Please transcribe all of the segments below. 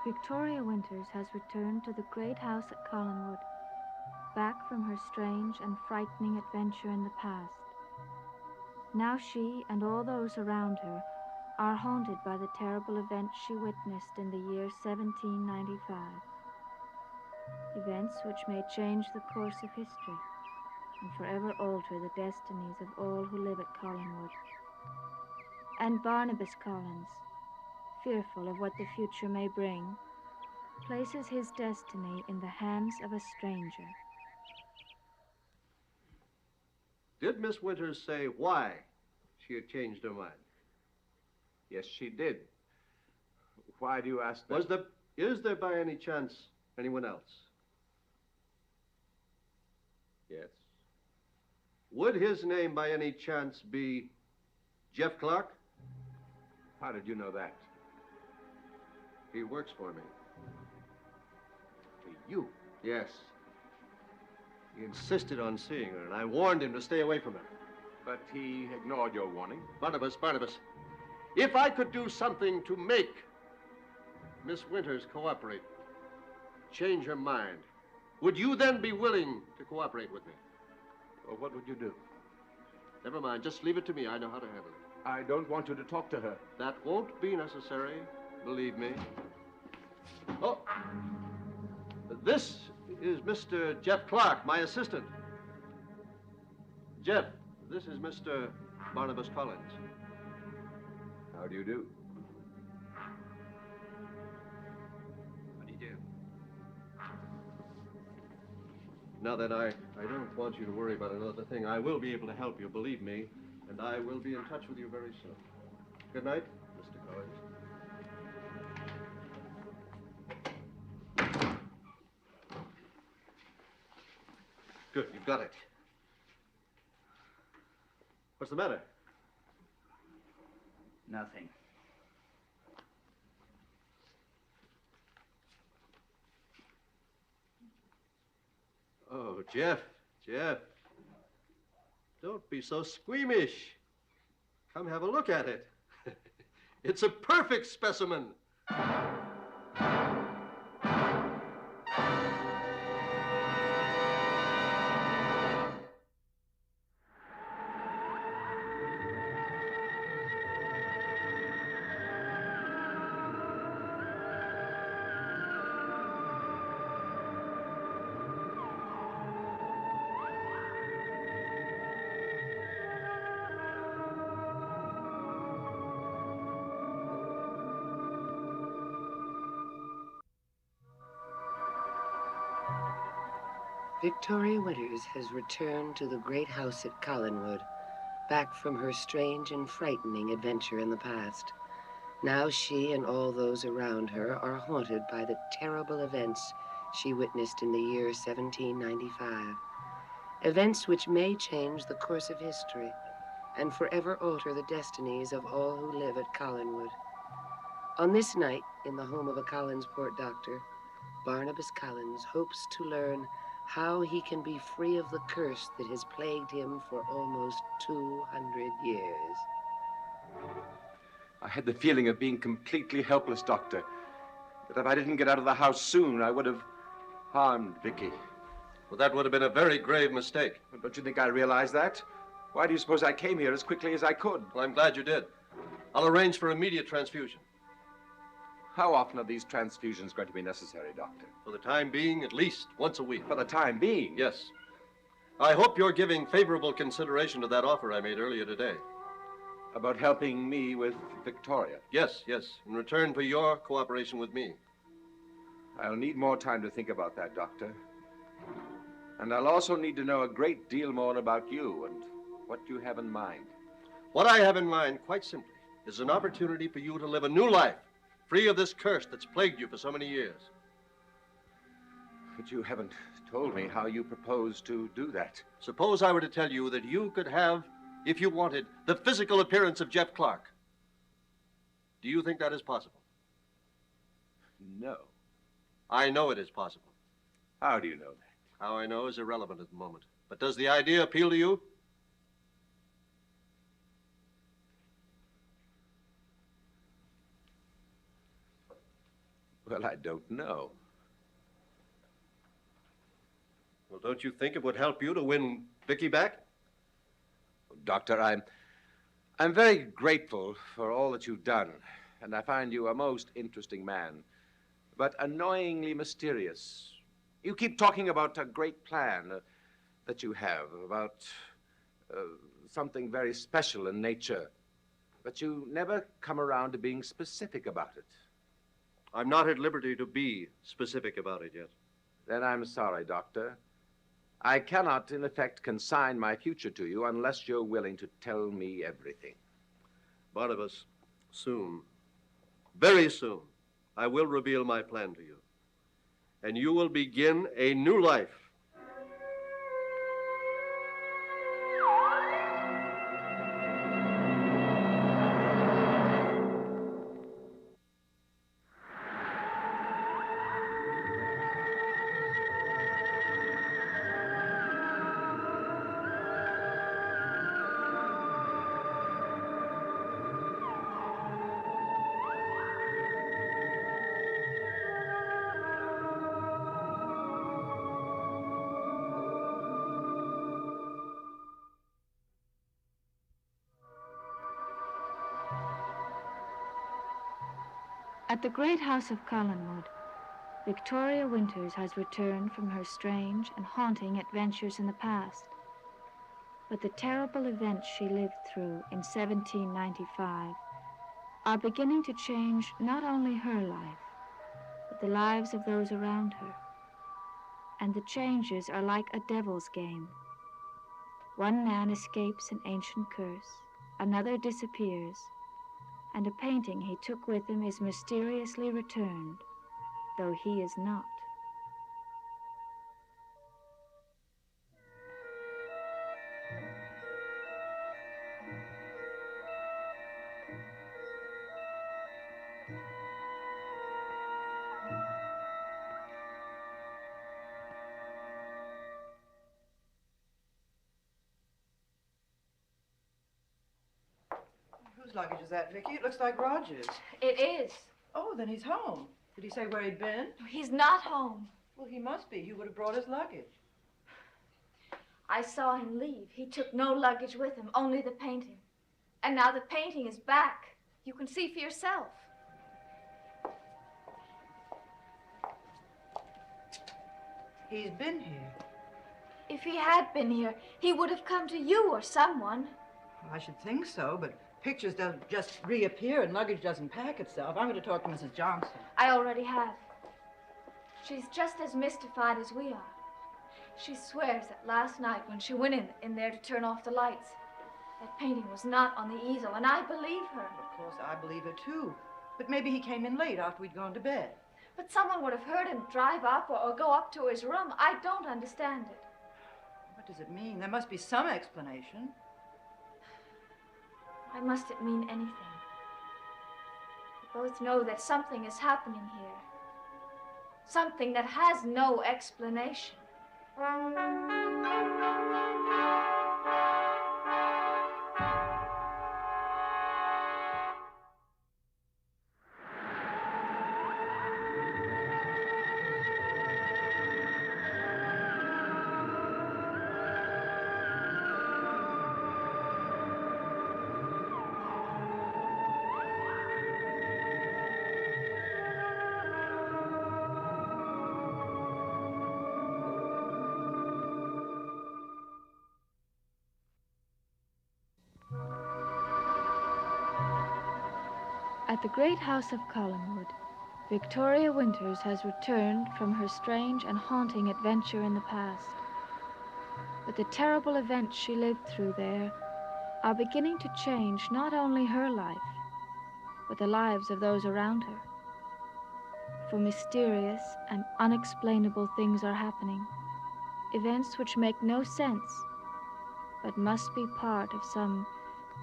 Victoria Winters has returned to the great house at Collinwood, back from her strange and frightening adventure in the past. Now she and all those around her are haunted by the terrible events she witnessed in the year 1795. Events which may change the course of history and forever alter the destinies of all who live at Collinwood. And Barnabas Collins, fearful of what the future may bring, places his destiny in the hands of a stranger. Did Miss Winters say why she had changed her mind? Yes, she did. Why do you ask that? Is there by any chance anyone else? Yes. Would his name by any chance be Jeff Clark? How did you know that? He works for me. For you? Yes. He insisted on seeing her, and I warned him to stay away from her. But he ignored your warning. Barnabas, if I could do something to make Miss Winters cooperate, change her mind, would you then be willing to cooperate with me? Well, what would you do? Never mind, just leave it to me. I know how to handle it. I don't want you to talk to her. That won't be necessary, believe me. Oh, this is Mr. Jeff Clark, my assistant. Jeff, this is Mr. Barnabas Collins. How do you do? How do you do? Now then, I don't want you to worry about another thing. I will be able to help you, believe me, and I will be in touch with you very soon. Good night, Mr. Collins. Good, you've got it. What's the matter? Nothing. Oh, Jeff. Don't be so squeamish. Come have a look at it. It's a perfect specimen. Victoria Winters has returned to the great house at Collinwood, back from her strange and frightening adventure in the past. Now she and all those around her are haunted by the terrible events she witnessed in the year 1795. Events which may change the course of history and forever alter the destinies of all who live at Collinwood. On this night, in the home of a Collinsport doctor, Barnabas Collins hopes to learn how he can be free of the curse that has plagued him for almost 200 years. I had the feeling of being completely helpless, Doctor. That if I didn't get out of the house soon, I would have harmed Vicky. Well, that would have been a very grave mistake. Don't you think I realized that? Why do you suppose I came here as quickly as I could? Well, I'm glad you did. I'll arrange for immediate transfusion. How often are these transfusions going to be necessary, Doctor? For the time being, at least once a week. For the time being? Yes. I hope you're giving favorable consideration to that offer I made earlier today. About helping me with Victoria? Yes, in return for your cooperation with me. I'll need more time to think about that, Doctor. And I'll also need to know a great deal more about you and what you have in mind. What I have in mind, quite simply, is an opportunity for you to live a new life, free of this curse that's plagued you for so many years. But you haven't told me how you propose to do that. Suppose I were to tell you that you could have, if you wanted, the physical appearance of Jeff Clark. Do you think that is possible? No. I know it is possible. How do you know that? How I know is irrelevant at the moment. But does the idea appeal to you? Well, I don't know. Well, don't you think it would help you to win Vicky back? Doctor, I'm very grateful for all that you've done, and I find you a most interesting man, but annoyingly mysterious. You keep talking about a great plan that you have, about something very special in nature, but you never come around to being specific about it. I'm not at liberty to be specific about it yet. Then I'm sorry, Doctor. I cannot, in effect, consign my future to you unless you're willing to tell me everything. Barnabas, soon, very soon, I will reveal my plan to you. And you will begin a new life. At the great house of Collinwood, Victoria Winters has returned from her strange and haunting adventures in the past. But the terrible events she lived through in 1795 are beginning to change not only her life, but the lives of those around her. And the changes are like a devil's game. One man escapes an ancient curse, another disappears, and a painting he took with him is mysteriously returned, though he is not. Whose luggage is that, Vicky? It looks like Roger's. It is. Oh, then he's home. Did he say where he'd been? He's not home. Well, he must be. He would have brought his luggage. I saw him leave. He took no luggage with him, only the painting. And now the painting is back. You can see for yourself. He's been here. If he had been here, he would have come to you or someone. Well, I should think so, but pictures don't just reappear and luggage doesn't pack itself. I'm going to talk to Mrs. Johnson. I already have. She's just as mystified as we are. She swears that last night when she went in there to turn off the lights, that painting was not on the easel, and I believe her. Of course, I believe her, too. But maybe he came in late after we'd gone to bed. But someone would have heard him drive up or go up to his room. I don't understand it. What does it mean? There must be some explanation. Why must it mean anything? We both know that something is happening here. Something that has no explanation. At the great house of Collinwood, Victoria Winters has returned from her strange and haunting adventure in the past. But the terrible events she lived through there are beginning to change not only her life, but the lives of those around her. For mysterious and unexplainable things are happening, events which make no sense, but must be part of some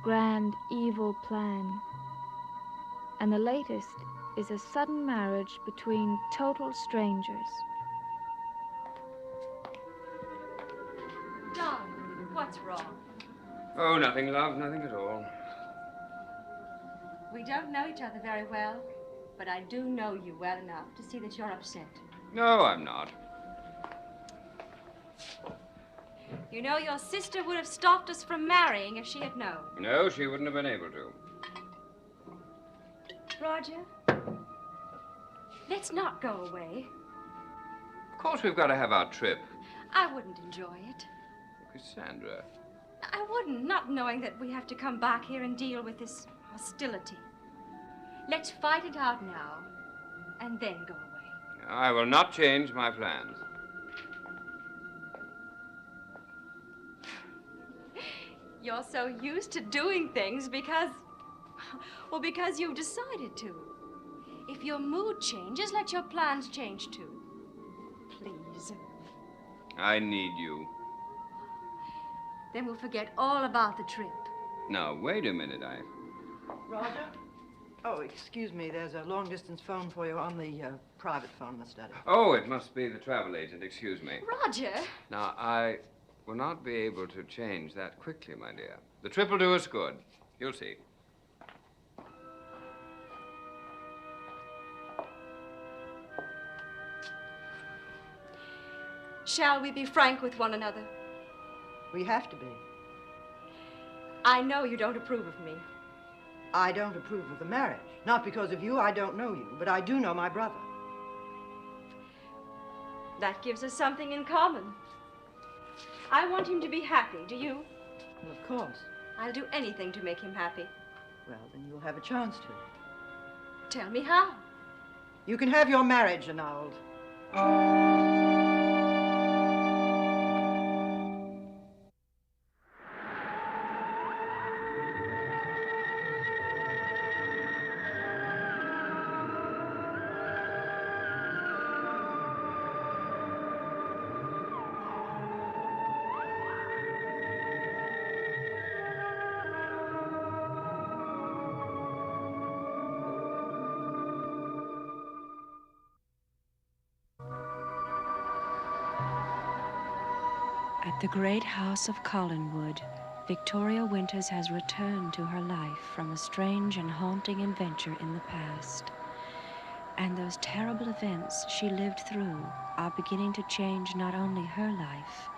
grand evil plan. And the latest is a sudden marriage between total strangers. Don, what's wrong? Oh, nothing, love, nothing at all. We don't know each other very well. But I do know you well enough to see that you're upset. No, I'm not. You know, your sister would have stopped us from marrying if she had known. No, she wouldn't have been able to. Roger, let's not go away. Of course, we've got to have our trip. I wouldn't enjoy it. Cassandra. I wouldn't, not knowing that we have to come back here and deal with this hostility. Let's fight it out now, and then go away. I will not change my plans. You're so used to doing things because you've decided to. If your mood changes, let your plans change too. Please. I need you. Then we'll forget all about the trip. Now, wait a minute, Roger? Oh, excuse me. There's a long-distance phone for you on the private phone in the study. Oh, it must be the travel agent. Excuse me. Roger! Now, I will not be able to change that quickly, my dear. The trip will do us good. You'll see. Shall we be frank with one another? We have to be. I know you don't approve of me. I don't approve of the marriage. Not because of you, I don't know you, but I do know my brother. That gives us something in common. I want him to be happy, do you? Well, of course. I'll do anything to make him happy. Well, then you'll have a chance to. Tell me how. You can have your marriage annulled. At the great house of Collinwood, Victoria Winters has returned to her life from a strange and haunting adventure in the past. And those terrible events she lived through are beginning to change not only her life,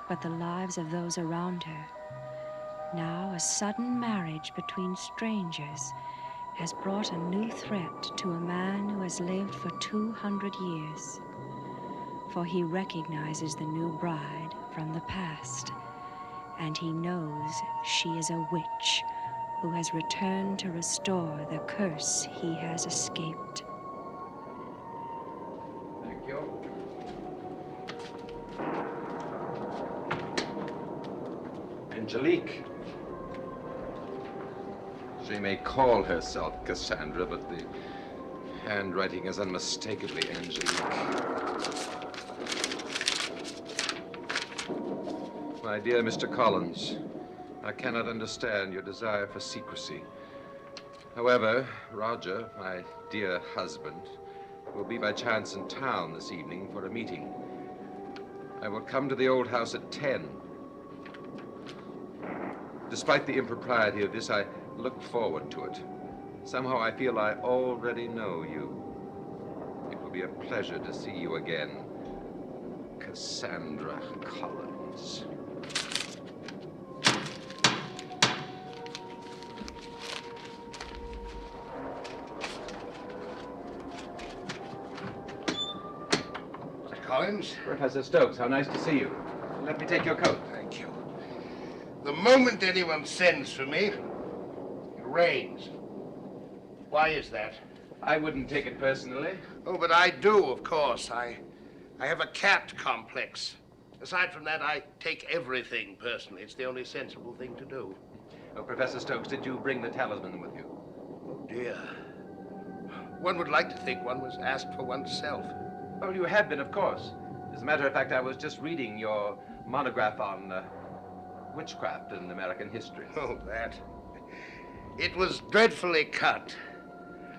but the lives of those around her. Now, a sudden marriage between strangers has brought a new threat to a man who has lived for 200 years. For he recognizes the new bride from the past, and he knows she is a witch who has returned to restore the curse he has escaped. Thank you. Angelique. She may call herself Cassandra, but the handwriting is unmistakably Angelique. My dear Mr. Collins, I cannot understand your desire for secrecy. However, Roger, my dear husband, will be by chance in town this evening for a meeting. I will come to the old house at 10. Despite the impropriety of this, I look forward to it. Somehow I feel I already know you. It will be a pleasure to see you again, Cassandra Collins. Collins? Professor Stokes, how nice to see you. Let me take your coat. Thank you. The moment anyone sends for me, it rains. Why is that? I wouldn't take it personally. Oh, but I do, of course. I have a cat complex. Aside from that, I take everything personally. It's the only sensible thing to do. Oh, Professor Stokes, did you bring the talisman with you? Oh, dear. One would like to think one was asked for oneself. Well, you have been, of course. As a matter of fact, I was just reading your monograph on witchcraft in American history. Oh, that. It was dreadfully cut.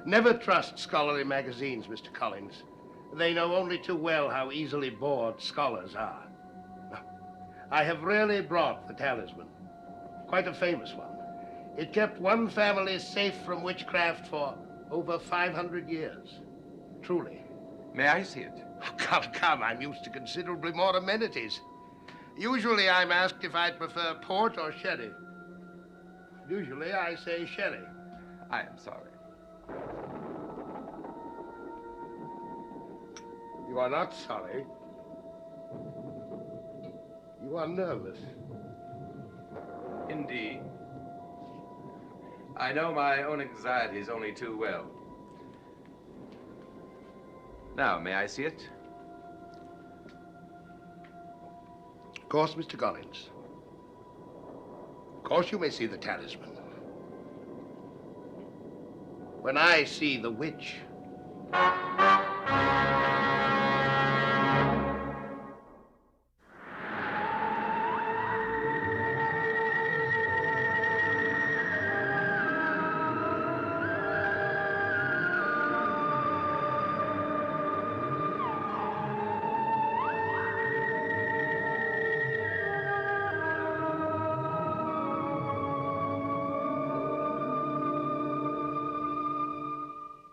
Never trust scholarly magazines, Mr. Collins. They know only too well how easily bored scholars are. I have rarely brought the talisman. Quite a famous one. It kept one family safe from witchcraft for Over 500 years. Truly. May I see it? Oh, come. I'm used to considerably more amenities. Usually I'm asked if I'd prefer port or sherry. Usually I say sherry. I am sorry. You are not sorry. You are nervous. Indeed. I know my own anxieties only too well. Now, may I see it? Of course, Mr. Collins. Of course you may see the talisman. When I see the witch,